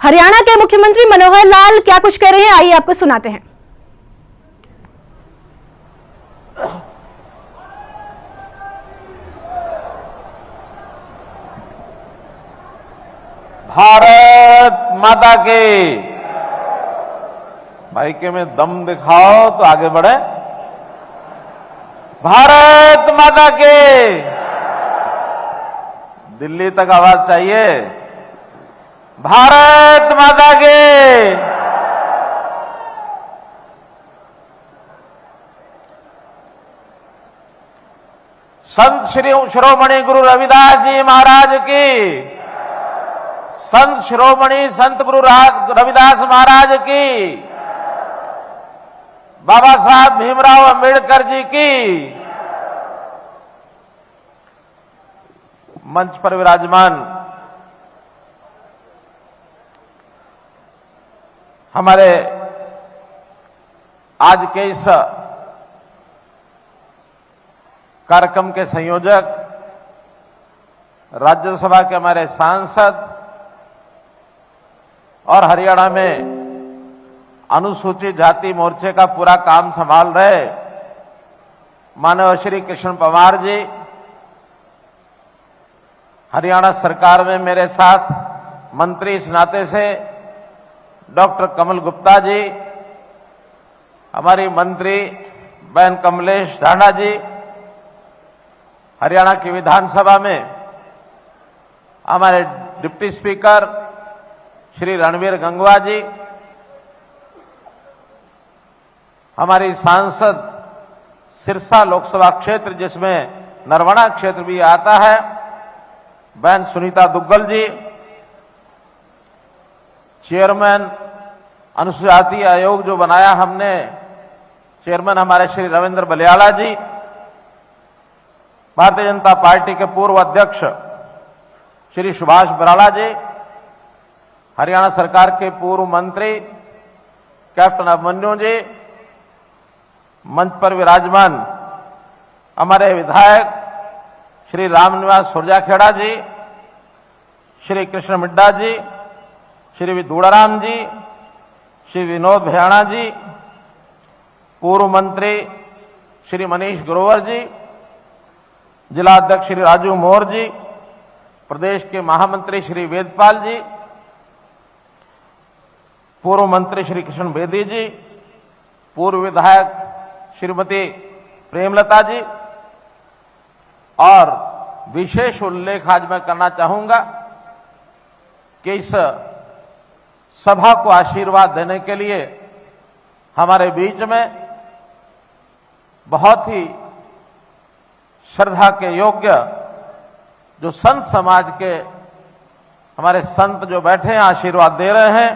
हरियाणा के मुख्यमंत्री मनोहर लाल क्या कुछ कह रहे हैं, आइए आपको सुनाते हैं। भारत माता के भाई के में दम दिखाओ तो आगे बढ़े। भारत माता के दिल्ली तक आवाज चाहिए। भारत माता के संत श्री शिरोमणि गुरु रविदास जी महाराज की, संत शिरोमणि संत गुरु रविदास महाराज की, बाबा साहब भीमराव अंबेडकर जी की, मंच पर विराजमान हमारे आज के इस कार्यक्रम के संयोजक, राज्यसभा के हमारे सांसद और हरियाणा में अनुसूचित जाति मोर्चे का पूरा काम संभाल रहे माननीय श्री कृष्ण पंवार जी, हरियाणा सरकार में मेरे साथ मंत्री इस नाते से डॉक्टर कमल गुप्ता जी, हमारी मंत्री बहन कमलेश ढांडा जी, हरियाणा की विधानसभा में हमारे डिप्टी स्पीकर श्री रणवीर गंगवा जी, हमारी सांसद सिरसा लोकसभा क्षेत्र जिसमें नरवणा क्षेत्र भी आता है बहन सुनीता दुग्गल जी, चेयरमैन अनुसूचित जाति आयोग जो बनाया हमने, चेयरमैन हमारे श्री रविंद्र बलियाला जी, भारतीय जनता पार्टी के पूर्व अध्यक्ष श्री सुभाष बराला जी, हरियाणा सरकार के पूर्व मंत्री कैप्टन अभिमन्यु जी, मंच पर विराजमान हमारे विधायक श्री रामनिवास सुरजाखेड़ा जी, श्री कृष्ण मिड्डा जी, श्री दूड़ाराम जी, श्री विनोद भयाणा जी, पूर्व मंत्री श्री मनीष ग्रोवर जी, जिला अध्यक्ष श्री राजू मोर जी, प्रदेश के महामंत्री श्री वेदपाल जी, पूर्व मंत्री श्री कृष्ण बेदी जी, पूर्व विधायक श्रीमती प्रेमलता जी, और विशेष उल्लेख आज मैं करना चाहूंगा कि इस सभा को आशीर्वाद देने के लिए हमारे बीच में बहुत ही श्रद्धा के योग्य जो संत समाज के हमारे संत जो बैठे हैं आशीर्वाद दे रहे हैं,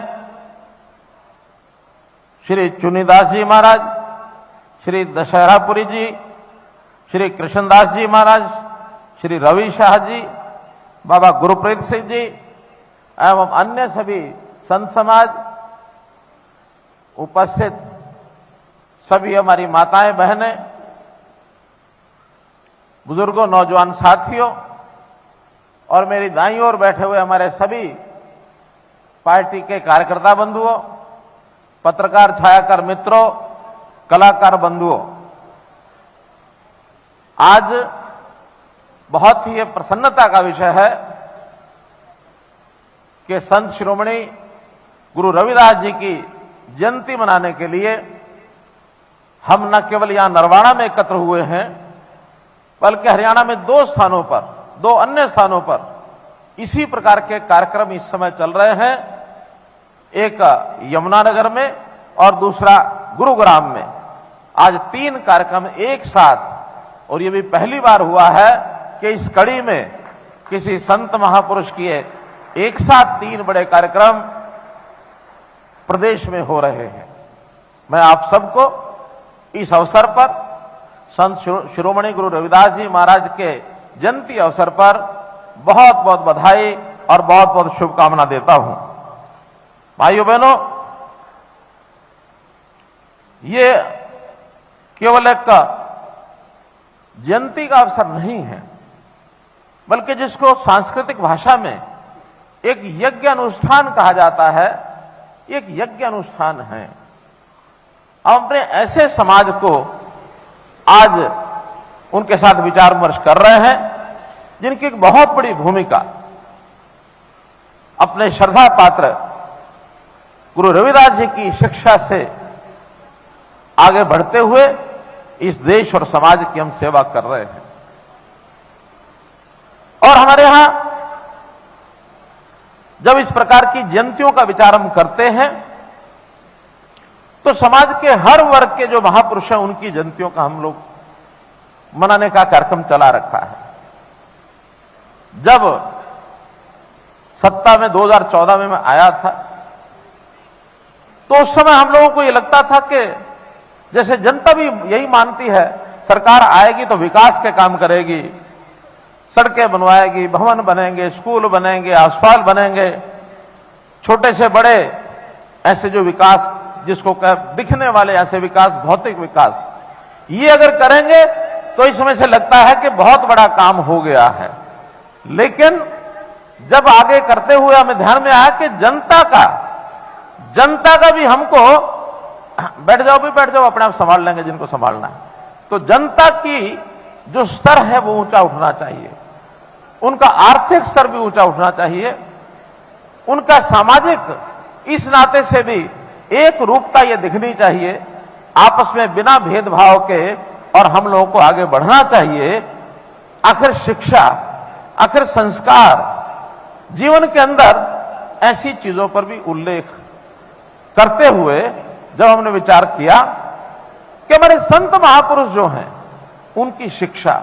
श्री चुनीदास जी महाराज, श्री दशहरापुरी जी, श्री कृष्णदास जी महाराज, श्री रवि शाह जी, बाबा गुरुप्रीत सिंह जी एवं अन्य सभी संत समाज, उपस्थित सभी हमारी माताएं बहनें, बुजुर्गों, नौजवान साथियों और मेरी दाईं ओर बैठे हुए हमारे सभी पार्टी के कार्यकर्ता बंधुओं, पत्रकार छायाकार मित्रों, कलाकार बंधुओं, आज बहुत ही प्रसन्नता का विषय है कि संत शिरोमणि गुरु रविदास जी की जयंती मनाने के लिए हम न केवल यहां नरवाणा में एकत्र हुए हैं बल्कि हरियाणा में दो अन्य स्थानों पर इसी प्रकार के कार्यक्रम इस समय चल रहे हैं, एक यमुनानगर में और दूसरा गुरुग्राम में। आज 3 कार्यक्रम एक साथ, और ये भी पहली बार हुआ है कि इस कड़ी में किसी संत महापुरुष की एक साथ 3 बड़े कार्यक्रम प्रदेश में हो रहे हैं। मैं आप सबको इस अवसर पर संत शिरोमणि गुरु रविदास जी महाराज के जयंती अवसर पर बहुत बहुत बधाई और बहुत बहुत शुभकामना देता हूं। भाइयों बहनों, ये केवल एक जयंती का अवसर नहीं है, बल्कि जिसको सांस्कृतिक भाषा में एक यज्ञ अनुष्ठान कहा जाता है, एक यज्ञ अनुष्ठान है। हम अपने ऐसे समाज को आज उनके साथ विचार विमर्श कर रहे हैं जिनकी एक बहुत बड़ी भूमिका अपने श्रद्धा पात्र गुरु रविदास जी की शिक्षा से आगे बढ़ते हुए इस देश और समाज की हम सेवा कर रहे हैं। और हमारे यहां जब इस प्रकार की जयंतियों का विचार हम करते हैं तो समाज के हर वर्ग के जो महापुरुष हैं उनकी जयंतियों का हम लोग मनाने का कार्यक्रम चला रखा है। जब सत्ता में 2014 में मैं आया था तो उस समय हम लोगों को यह लगता था कि जैसे जनता भी यही मानती है, सरकार आएगी तो विकास के काम करेगी, सड़कें बनवाएगी, भवन बनेंगे, स्कूल बनेंगे, अस्पताल बनेंगे, छोटे से बड़े ऐसे जो विकास जिसको दिखने वाले ऐसे विकास, भौतिक विकास, ये अगर करेंगे तो इस समय से लगता है कि बहुत बड़ा काम हो गया है। लेकिन जब आगे करते हुए हमें ध्यान में आया कि जनता का भी हमको बैठ जाओ अपने आप संभाल लेंगे जिनको संभालना है, तो जनता की जो स्तर है वो ऊंचा उठना चाहिए, उनका आर्थिक स्तर भी ऊंचा उठना चाहिए, उनका सामाजिक इस नाते से भी एक रूपता ये दिखनी चाहिए, आपस में बिना भेदभाव के, और हम लोगों को आगे बढ़ना चाहिए। आखिर शिक्षा, आखिर संस्कार, जीवन के अंदर ऐसी चीजों पर भी उल्लेख करते हुए जब हमने विचार किया कि हमारे संत महापुरुष जो हैं उनकी शिक्षा,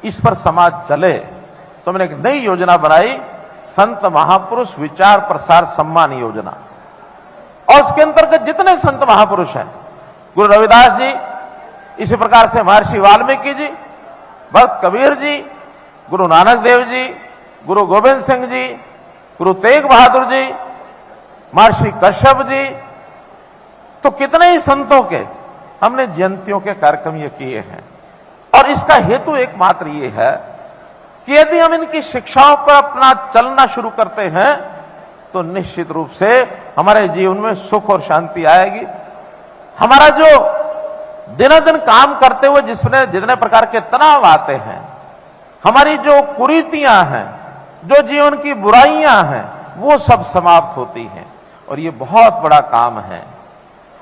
इस पर समाज चले, तो हमने एक नई योजना बनाई, संत महापुरुष विचार प्रसार सम्मान योजना। और उसके अंतर्गत जितने संत महापुरुष हैं, गुरु रविदास जी, इसी प्रकार से महर्षि वाल्मीकि जी, भक्त कबीर जी, गुरु नानक देव जी, गुरु गोविंद सिंह जी, गुरु तेग बहादुर जी, महर्षि कश्यप जी, तो कितने ही संतों के हमने जयंतियों के कार्यक्रम ये किए हैं। और इसका हेतु एकमात्र ये है कि यदि हम इनकी शिक्षाओं पर अपना चलना शुरू करते हैं तो निश्चित रूप से हमारे जीवन में सुख और शांति आएगी। हमारा जो दिन काम करते हुए जितने प्रकार के तनाव आते हैं, हमारी जो कुरीतियां हैं, जो जीवन की बुराइयां हैं, वो सब समाप्त होती हैं। और ये बहुत बड़ा काम है।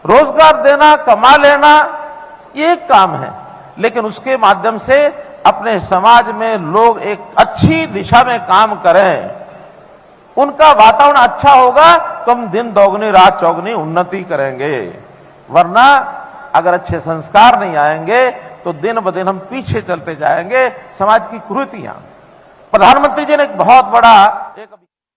रोजगार देना, कमा लेना, ये एक काम है, लेकिन उसके माध्यम से अपने समाज में लोग एक अच्छी दिशा में काम करें, उनका वातावरण अच्छा होगा तो हम दिन दोगुनी रात चौगुनी उन्नति करेंगे। वरना अगर अच्छे संस्कार नहीं आएंगे तो दिन ब दिन हम पीछे चलते जाएंगे। समाज की कुरीतियां, प्रधानमंत्री जी ने एक बहुत बड़ा